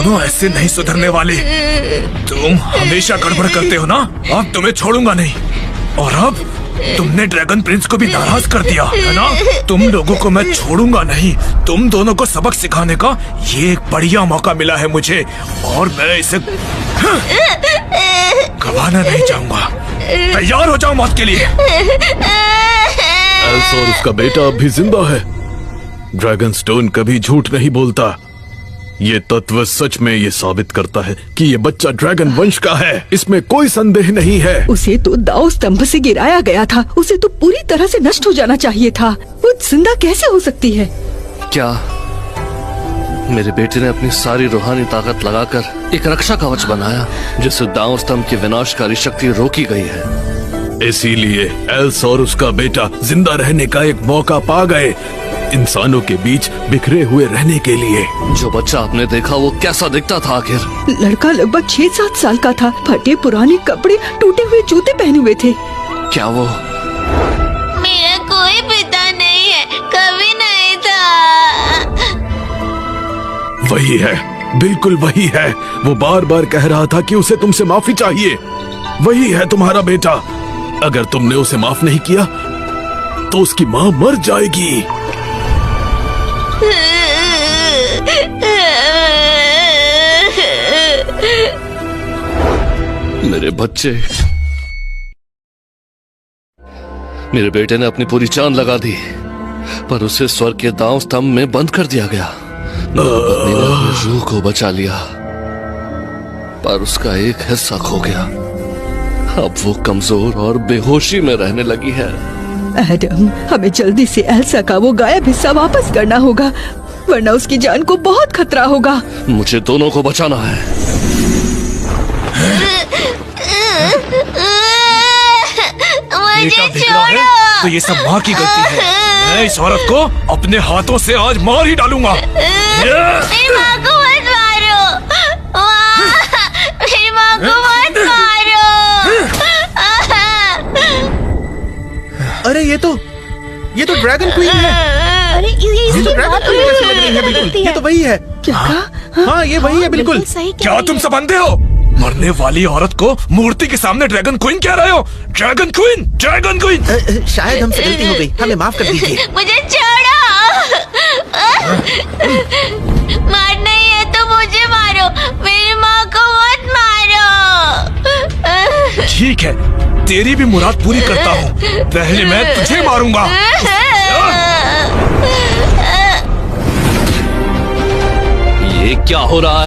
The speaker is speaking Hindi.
दोनों ऐसे नहीं सुधरने वाले। तुम हमेशा गड़बड़ करते हो ना, अब तुम्हें छोड़ूंगा नहीं। और अब तुमने ड्रैगन प्रिंस को भी नाराज कर दिया है ना, तुम लोगों को मैं छोड़ूंगा नहीं। तुम दोनों को सबक सिखाने का ये एक बढ़िया मौका मिला है मुझे, और मैं इसे गवाना नहीं चाहूंगा। तैयार हो जाओ मौत के लिए। एल्सा और उसका बेटा अब भी जिंदा है। ड्रैगन स्टोन कभी झूठ नहीं बोलता। ये तत्व सच में ये साबित करता है कि ये बच्चा ड्रैगन वंश का है, इसमें कोई संदेह नहीं है। उसे तो दाव स्तंभ से गिराया गया था, उसे तो पूरी तरह से नष्ट हो जाना चाहिए था। वो जिंदा कैसे हो सकती है? क्या मेरे बेटे ने अपनी सारी रूहानी ताकत लगाकर एक रक्षा कवच बनाया जिससे दाव स्तंभ की विनाशकारी शक्ति रोकी गई है? इसीलिए एल्सा और उसका बेटा जिंदा रहने का एक मौका पा गए, इंसानों के बीच बिखरे हुए रहने के लिए। जो बच्चा आपने देखा वो कैसा दिखता था आखिर? लड़का लगभग 6-7 साल का था, फटे पुराने कपड़े, टूटे हुए जूते पहने हुए थे। क्या वो? मेरा कोई पिता नहीं है, कभी नहीं था। वही है, बिल्कुल वही है। वो बार बार कह रहा था कि उसे तुमसे माफी चाहिए। वही है तुम्हारा बेटा। अगर तुमने उसे माफ नहीं किया तो उसकी माँ मर जाएगी। मेरे बच्चे, मेरे बेटे ने अपनी पूरी जान लगा दी, पर उसे स्वर्ग के दांव स्तंभ में बंद कर दिया गया। पत्नी ने अपनी रूह को बचा लिया, पर उसका एक हिस्सा खो गया। अब वो कमजोर और बेहोशी में रहने लगी है। एडम, हमें जल्दी से एल्सा का वो गायब हिस्सा वापस करना होगा, वरना उसकी जान को बहुत खतरा होगा। मुझे दोनों को बचाना है। बेटा बिगड़ा है तो ये सब माँ की गलती है। मैं इस औरत को अपने हाथों से आज मार ही डालूंगा। मेरी माँ को मत मारो, मेरी माँ को मत मारो। अरे ये तो ड्रैगन क्वीन है। अरे ये तो ड्रैगन क्वीन जैसी लग रही है, बिल्कुल। ये तो वही है। क्या कहा? हाँ, ये वही है, बिल्कुल। क्या तुम सब अंधे हो? मरने वाली औरत को मूर्ति के सामने ड्रैगन क्वीन कह रहे हो? Dragon queen, dragon queen. शायद हमसे गलती हो गई, हमें माफ कर दीजिए। मुझे छोड़ो। मारना ही है तो मुझे मारो, मेरी माँ को मत मारो। ठीक है, तेरी भी मुराद पूरी करता हूँ। पहले मैं तुझे मारूंगा। ये क्या हो रहा है?